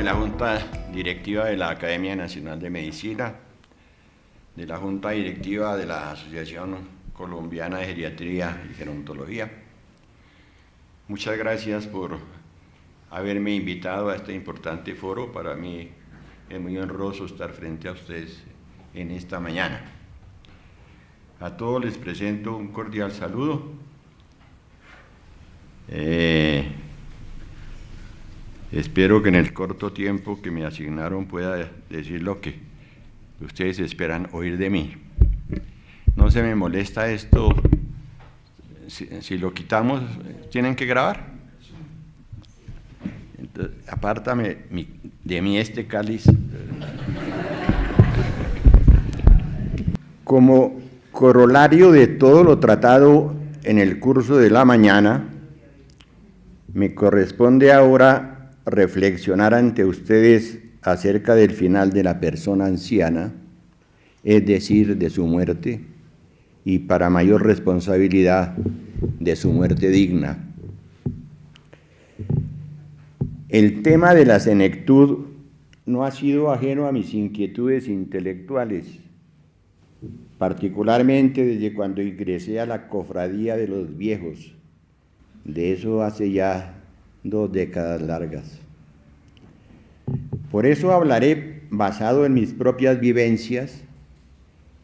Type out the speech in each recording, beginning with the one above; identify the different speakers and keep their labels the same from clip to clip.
Speaker 1: la Junta Directiva de la Academia Nacional de Medicina, de la Junta Directiva de la Asociación Colombiana de Geriatría y Gerontología. Muchas gracias por haberme invitado a este importante foro. Para mí es muy honroso estar frente a ustedes en esta mañana. A todos les presento un cordial saludo. Espero que en el corto tiempo que me asignaron pueda decir lo que ustedes esperan oír de mí. No se me molesta esto, si lo quitamos, ¿tienen que grabar? Entonces, apártame de mí este cáliz. Como corolario de todo lo tratado en el curso de la mañana, me corresponde ahora reflexionar ante ustedes acerca del final de la persona anciana, es decir, de su muerte, y para mayor responsabilidad, de su muerte digna. El tema de la senectud no ha sido ajeno a mis inquietudes intelectuales, particularmente desde cuando ingresé a la cofradía de los viejos. De eso hace ya 2 décadas largas. Por eso hablaré basado en mis propias vivencias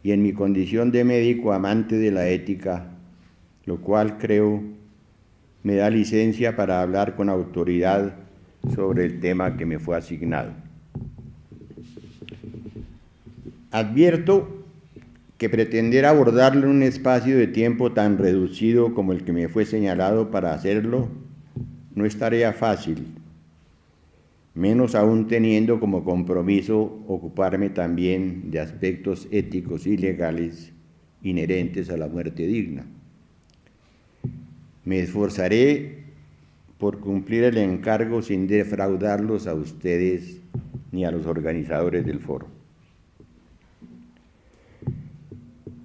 Speaker 1: y en mi condición de médico amante de la ética, lo cual creo me da licencia para hablar con autoridad sobre el tema que me fue asignado. Advierto que pretender abordarlo en un espacio de tiempo tan reducido como el que me fue señalado para hacerlo no es tarea fácil, menos aún teniendo como compromiso ocuparme también de aspectos éticos y legales inherentes a la muerte digna. Me esforzaré por cumplir el encargo sin defraudarlos a ustedes ni a los organizadores del foro.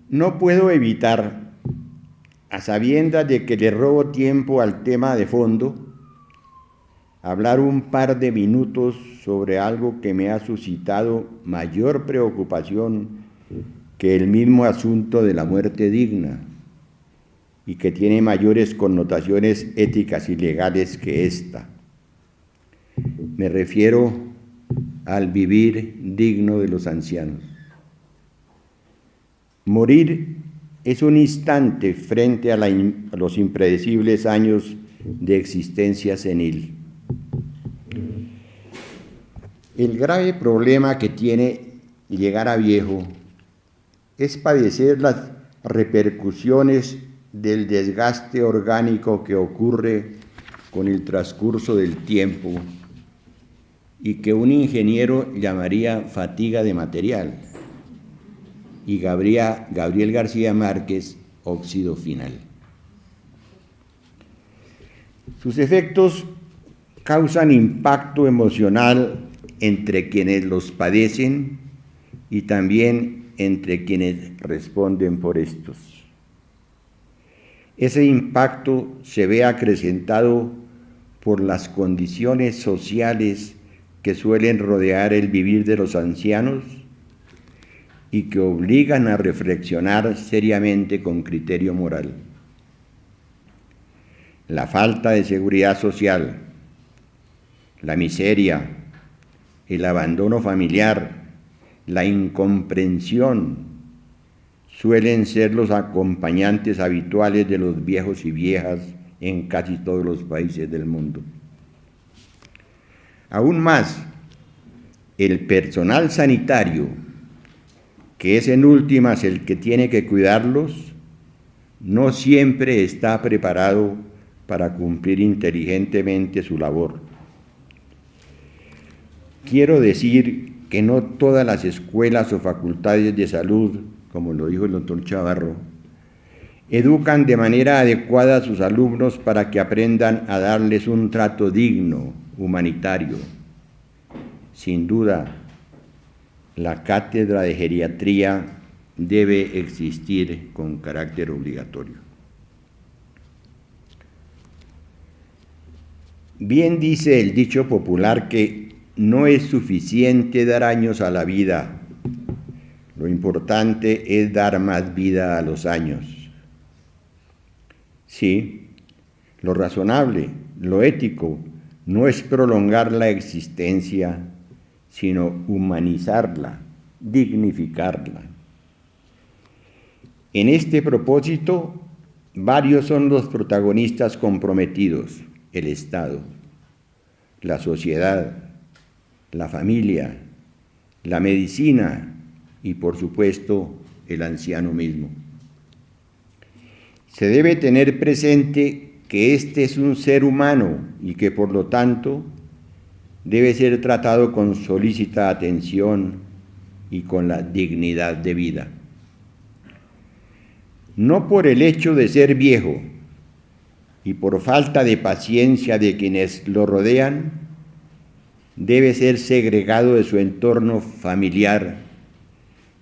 Speaker 1: No puedo evitar, a sabiendas de que le robo tiempo al tema de fondo, hablar un par de minutos sobre algo que me ha suscitado mayor preocupación que el mismo asunto de la muerte digna y que tiene mayores connotaciones éticas y legales que esta. Me refiero al vivir digno de los ancianos. Morir es un instante frente a los impredecibles años de existencia senil. El grave problema que tiene llegar a viejo es padecer las repercusiones del desgaste orgánico que ocurre con el transcurso del tiempo y que un ingeniero llamaría fatiga de material y Gabriel García Márquez, óxido final. Sus efectos causan impacto emocional entre quienes los padecen y también entre quienes responden por estos. Ese impacto se ve acrecentado por las condiciones sociales que suelen rodear el vivir de los ancianos y que obligan a reflexionar seriamente con criterio moral. La falta de seguridad social, la miseria, el abandono familiar, la incomprensión, suelen ser los acompañantes habituales de los viejos y viejas en casi todos los países del mundo. Aún más, el personal sanitario, que es en últimas el que tiene que cuidarlos, no siempre está preparado para cumplir inteligentemente su labor. Quiero decir que no todas las escuelas o facultades de salud, como lo dijo el doctor Chavarro, educan de manera adecuada a sus alumnos para que aprendan a darles un trato digno, humanitario. Sin duda, la cátedra de geriatría debe existir con carácter obligatorio. Bien dice el dicho popular que no es suficiente dar años a la vida. Lo importante es dar más vida a los años. Sí, lo razonable, lo ético, no es prolongar la existencia, sino humanizarla, dignificarla. En este propósito, varios son los protagonistas comprometidos: el Estado, la sociedad, la familia, la medicina y, por supuesto, el anciano mismo. Se debe tener presente que este es un ser humano y que, por lo tanto, debe ser tratado con solícita atención y con la dignidad de vida. No por el hecho de ser viejo y por falta de paciencia de quienes lo rodean, debe ser segregado de su entorno familiar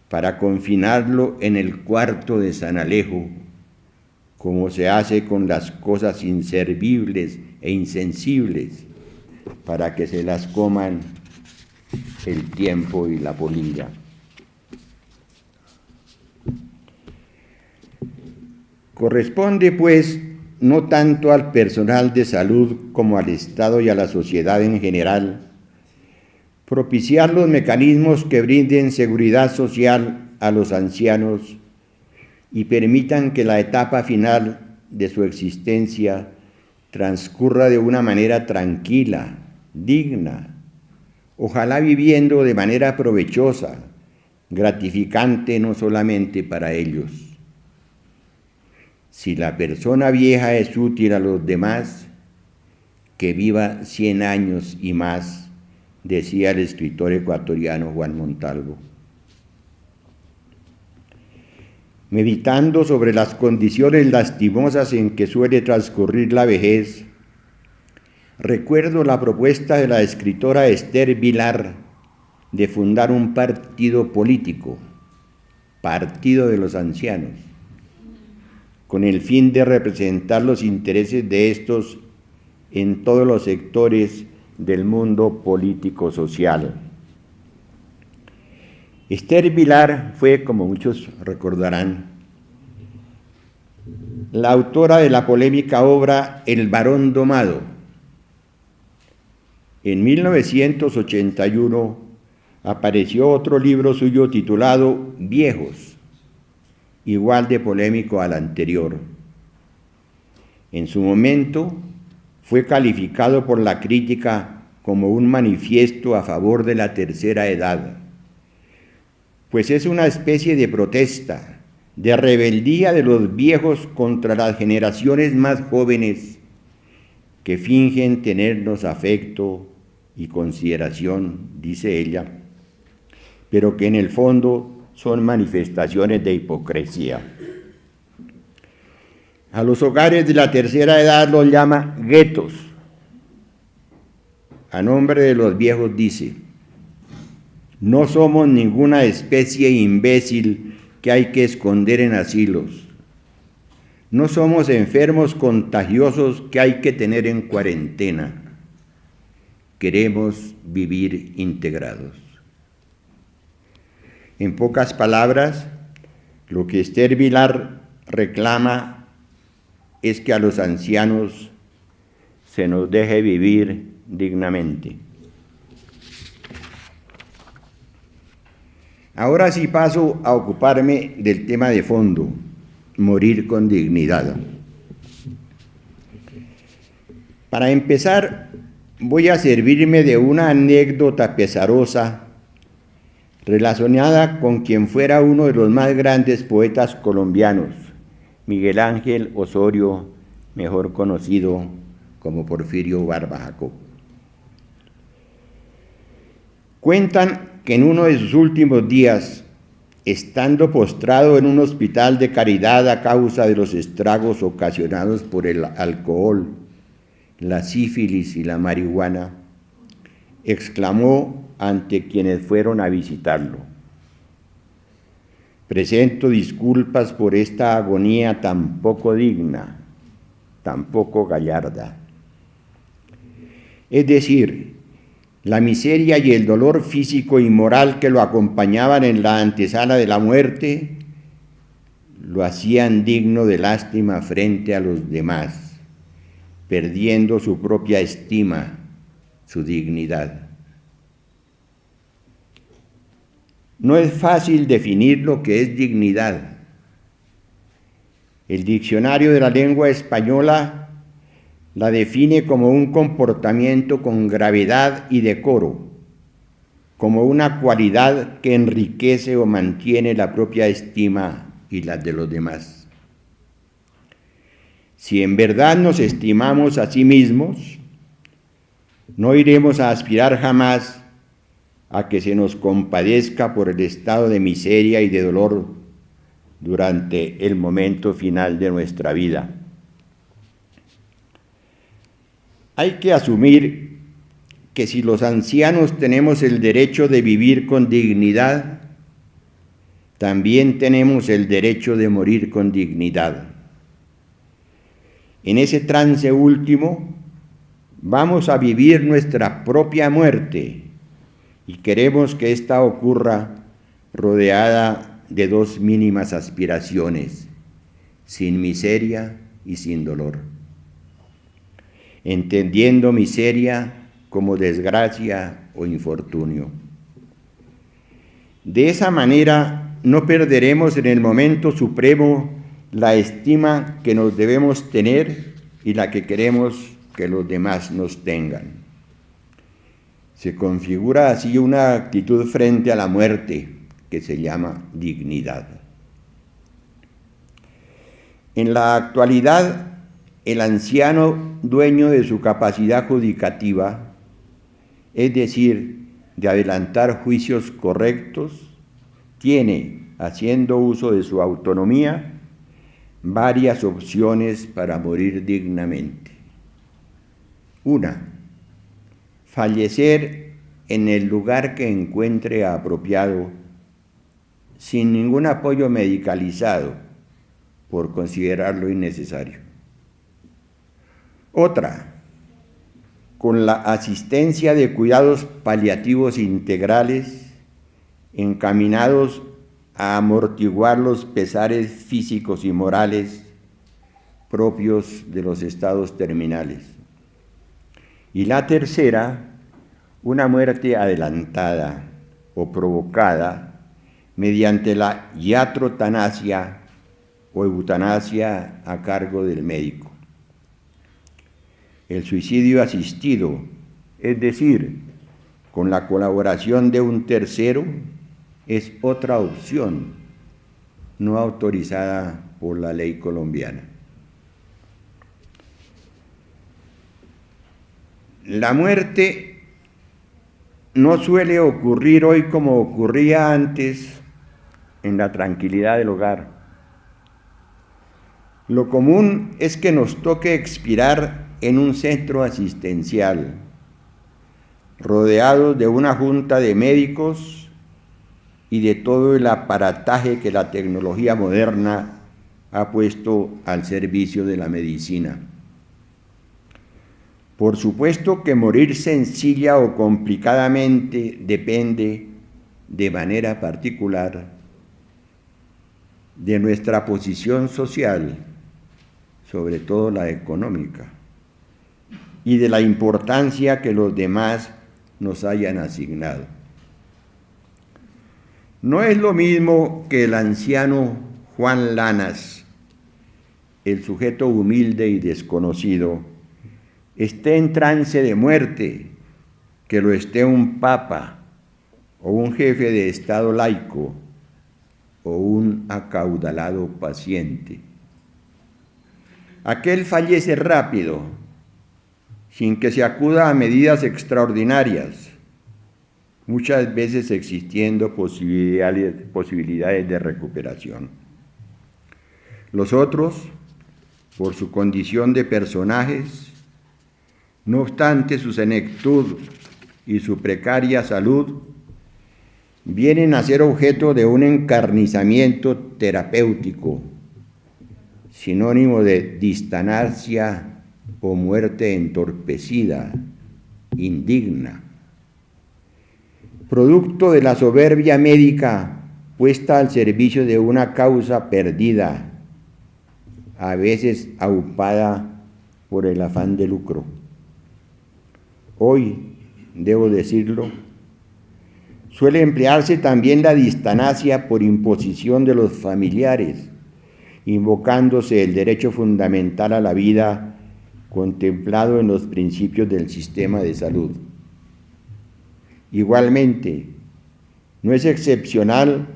Speaker 1: para confinarlo en el cuarto de San Alejo, como se hace con las cosas inservibles e insensibles, para que se las coman el tiempo y la polilla. Corresponde, pues, no tanto al personal de salud como al Estado y a la sociedad en general, propiciar los mecanismos que brinden seguridad social a los ancianos y permitan que la etapa final de su existencia transcurra de una manera tranquila, digna, ojalá viviendo de manera provechosa, gratificante no solamente para ellos. Si la persona vieja es útil a los demás, que viva 100 años y más, decía el escritor ecuatoriano Juan Montalvo. Meditando sobre las condiciones lastimosas en que suele transcurrir la vejez, recuerdo la propuesta de la escritora Esther Vilar de fundar un partido político, Partido de los Ancianos, con el fin de representar los intereses de estos en todos los sectores del mundo político-social. Esther Vilar fue, como muchos recordarán, la autora de la polémica obra El varón domado. En 1981 apareció otro libro suyo titulado Viejos, igual de polémico al anterior. En su momento fue calificado por la crítica como un manifiesto a favor de la tercera edad, pues es una especie de protesta, de rebeldía de los viejos contra las generaciones más jóvenes que fingen tenernos afecto y consideración, dice ella, pero que en el fondo son manifestaciones de hipocresía. A los hogares de la tercera edad los llama guetos. A nombre de los viejos dice: no somos ninguna especie imbécil que hay que esconder en asilos. No somos enfermos contagiosos que hay que tener en cuarentena. Queremos vivir integrados. En pocas palabras, lo que Esther Vilar reclama es que a los ancianos se nos deje vivir dignamente. Ahora sí paso a ocuparme del tema de fondo, morir con dignidad. Para empezar, voy a servirme de una anécdota pesarosa relacionada con quien fuera uno de los más grandes poetas colombianos, Miguel Ángel Osorio, mejor conocido como Porfirio Barba Jacob. Cuentan que en uno de sus últimos días, estando postrado en un hospital de caridad a causa de los estragos ocasionados por el alcohol, la sífilis y la marihuana, exclamó ante quienes fueron a visitarlo: presento disculpas por esta agonía tan poco digna, tan poco gallarda. Es decir, La miseria y el dolor físico y moral que lo acompañaban en la antesala de la muerte lo hacían digno de lástima frente a los demás, perdiendo su propia estima, su dignidad. No es fácil definir lo que es dignidad. El diccionario de la lengua española la define como un comportamiento con gravedad y decoro, como una cualidad que enriquece o mantiene la propia estima y las de los demás. Si en verdad nos estimamos a sí mismos, no iremos a aspirar jamás a que se nos compadezca por el estado de miseria y de dolor durante el momento final de nuestra vida. Hay que asumir que si los ancianos tenemos el derecho de vivir con dignidad, también tenemos el derecho de morir con dignidad. En ese trance último, vamos a vivir nuestra propia muerte y queremos que ésta ocurra rodeada de dos mínimas aspiraciones, sin miseria y sin dolor. Entendiendo miseria como desgracia o infortunio. De esa manera no perderemos en el momento supremo la estima que nos debemos tener y la que queremos que los demás nos tengan. Se configura así una actitud frente a la muerte que se llama dignidad. En la actualidad, el anciano, dueño de su capacidad judicativa, es decir, de adelantar juicios correctos, tiene, haciendo uso de su autonomía, varias opciones para morir dignamente. Una, fallecer en el lugar que encuentre apropiado, sin ningún apoyo medicalizado, por considerarlo innecesario. Otra, con la asistencia de cuidados paliativos integrales encaminados a amortiguar los pesares físicos y morales propios de los estados terminales. Y la tercera, una muerte adelantada o provocada mediante la iatrotanasia o eutanasia a cargo del médico. El suicidio asistido, es decir, con la colaboración de un tercero, es otra opción no autorizada por la ley colombiana. La muerte no suele ocurrir hoy como ocurría antes en la tranquilidad del hogar. Lo común es que nos toque expirar en un centro asistencial, rodeados de una junta de médicos y de todo el aparataje que la tecnología moderna ha puesto al servicio de la medicina. Por supuesto que morir sencilla o complicadamente depende, de manera particular, de nuestra posición social, sobre todo la económica, y de la importancia que los demás nos hayan asignado. No es lo mismo que el anciano Juan Lanas, el sujeto humilde y desconocido, esté en trance de muerte, que lo esté un papa o un jefe de Estado laico o un acaudalado paciente. Aquel fallece rápido, sin que se acuda a medidas extraordinarias, muchas veces existiendo posibilidades de recuperación. Los otros, por su condición de personajes, no obstante su senectud y su precaria salud, vienen a ser objeto de un encarnizamiento terapéutico, sinónimo de distanasia o muerte entorpecida, indigna, producto de la soberbia médica puesta al servicio de una causa perdida, a veces aupada por el afán de lucro. Hoy, debo decirlo, suele emplearse también la distanasia por imposición de los familiares, invocándose el derecho fundamental a la vida contemplado en los principios del sistema de salud. Igualmente, no es excepcional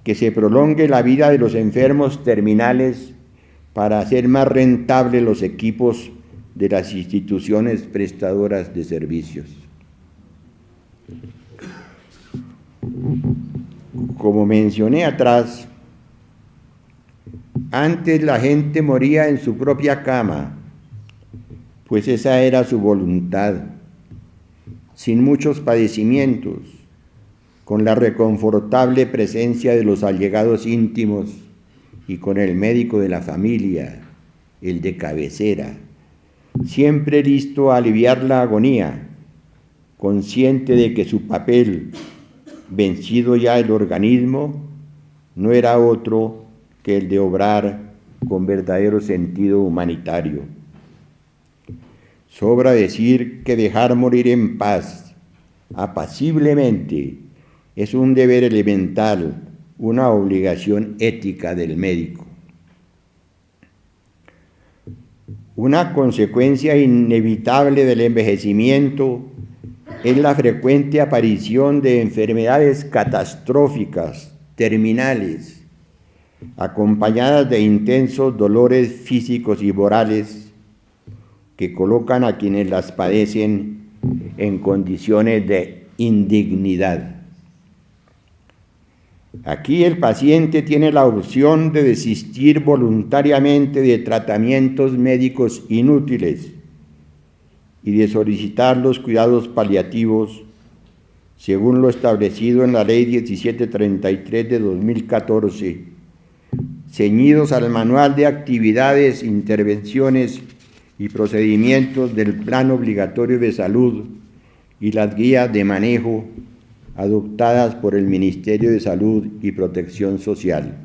Speaker 1: que se prolongue la vida de los enfermos terminales para hacer más rentables los equipos de las instituciones prestadoras de servicios. Como mencioné atrás, antes la gente moría en su propia cama, pues esa era su voluntad, sin muchos padecimientos, con la reconfortable presencia de los allegados íntimos y con el médico de la familia, el de cabecera, siempre listo a aliviar la agonía, consciente de que su papel, vencido ya el organismo, no era otro que el de obrar con verdadero sentido humanitario. Sobra decir que dejar morir en paz, apaciblemente, es un deber elemental, una obligación ética del médico. Una consecuencia inevitable del envejecimiento es la frecuente aparición de enfermedades catastróficas, terminales, acompañadas de intensos dolores físicos y morales que colocan a quienes las padecen en condiciones de indignidad. Aquí el paciente tiene la opción de desistir voluntariamente de tratamientos médicos inútiles y de solicitar los cuidados paliativos según lo establecido en la Ley 1733 de 2014, ceñidos al Manual de Actividades, Intervenciones y Procedimientos del Plan Obligatorio de Salud y las guías de manejo adoptadas por el Ministerio de Salud y Protección Social.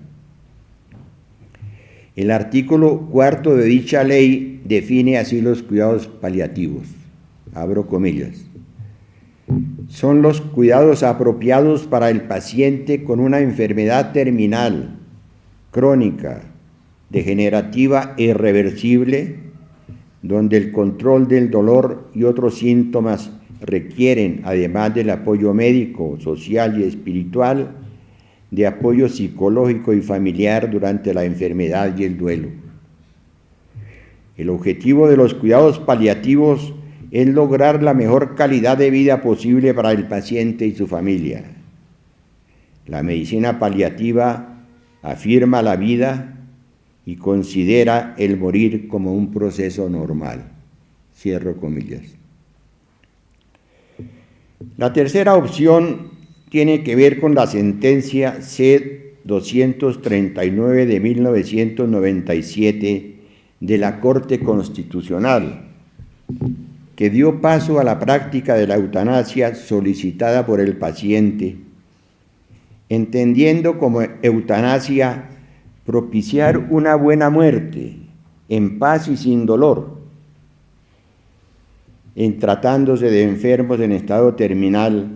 Speaker 1: El artículo 4 de dicha ley define así los cuidados paliativos, abro comillas. Son los cuidados apropiados para el paciente con una enfermedad terminal, crónica, degenerativa e irreversible, donde el control del dolor y otros síntomas requieren, además del apoyo médico, social y espiritual, de apoyo psicológico y familiar durante la enfermedad y el duelo. El objetivo de los cuidados paliativos es lograr la mejor calidad de vida posible para el paciente y su familia. La medicina paliativa afirma la vida y considera el morir como un proceso normal. Cierro comillas. La tercera opción tiene que ver con la sentencia C-239 de 1997 de la Corte Constitucional, que dio paso a la práctica de la eutanasia solicitada por el paciente, entendiendo como eutanasia propiciar una buena muerte, en paz y sin dolor, en tratándose de enfermos en estado terminal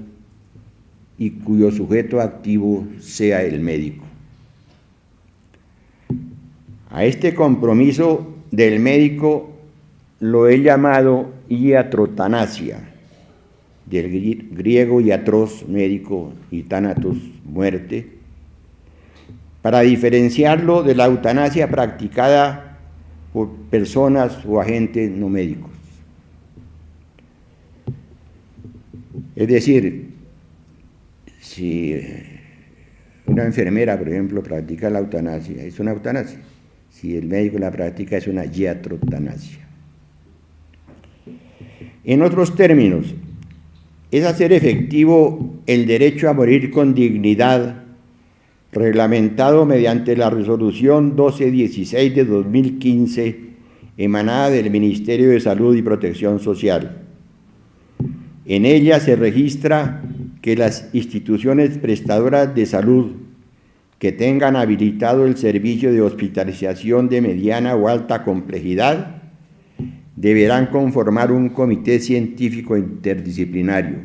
Speaker 1: y cuyo sujeto activo sea el médico. A este compromiso del médico lo he llamado iatrotanasia, del griego iatros, médico, y thanatos, muerte, para diferenciarlo de la eutanasia practicada por personas o agentes no médicos. Es decir, si una enfermera, por ejemplo, practica la eutanasia, es una eutanasia. Si el médico la practica, es una iatrotanasia. En otros términos, es hacer efectivo el derecho a morir con dignidad, reglamentado mediante la resolución 1216 de 2015, emanada del Ministerio de Salud y Protección Social. En ella se registra que las instituciones prestadoras de salud que tengan habilitado el servicio de hospitalización de mediana o alta complejidad deberán conformar un comité científico interdisciplinario.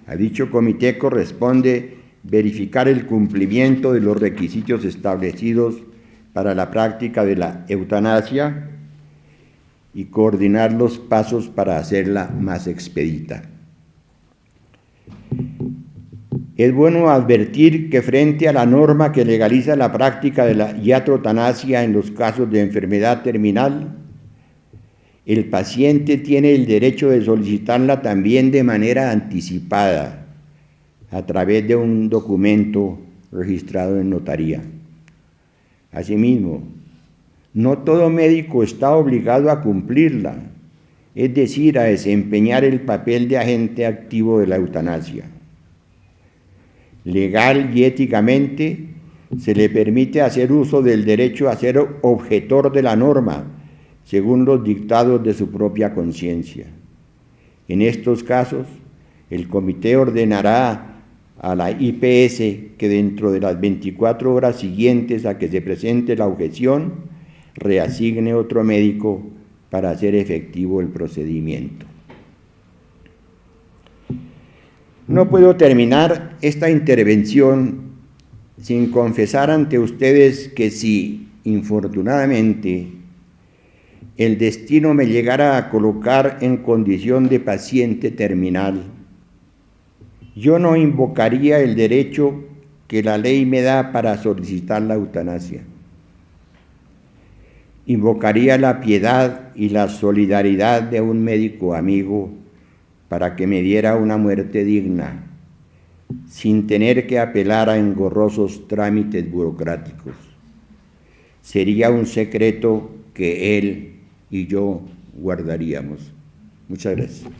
Speaker 1: A dicho comité corresponde verificar el cumplimiento de los requisitos establecidos para la práctica de la eutanasia y coordinar los pasos para hacerla más expedita. Es bueno advertir que frente a la norma que legaliza la práctica de la iatrotanasia en los casos de enfermedad terminal, el paciente tiene el derecho de solicitarla también de manera anticipada, a través de un documento registrado en notaría. Asimismo, no todo médico está obligado a cumplirla, es decir, a desempeñar el papel de agente activo de la eutanasia. Legal y éticamente se le permite hacer uso del derecho a ser objetor de la norma, según los dictados de su propia conciencia. En estos casos, el comité ordenará a la IPS que dentro de las 24 horas siguientes a que se presente la objeción, reasigne otro médico para hacer efectivo el procedimiento. No puedo terminar esta intervención sin confesar ante ustedes que si, infortunadamente, el destino me llegara a colocar en condición de paciente terminal, yo no invocaría el derecho que la ley me da para solicitar la eutanasia. Invocaría la piedad y la solidaridad de un médico amigo para que me diera una muerte digna, sin tener que apelar a engorrosos trámites burocráticos. Sería un secreto que él y yo guardaríamos. Muchas gracias.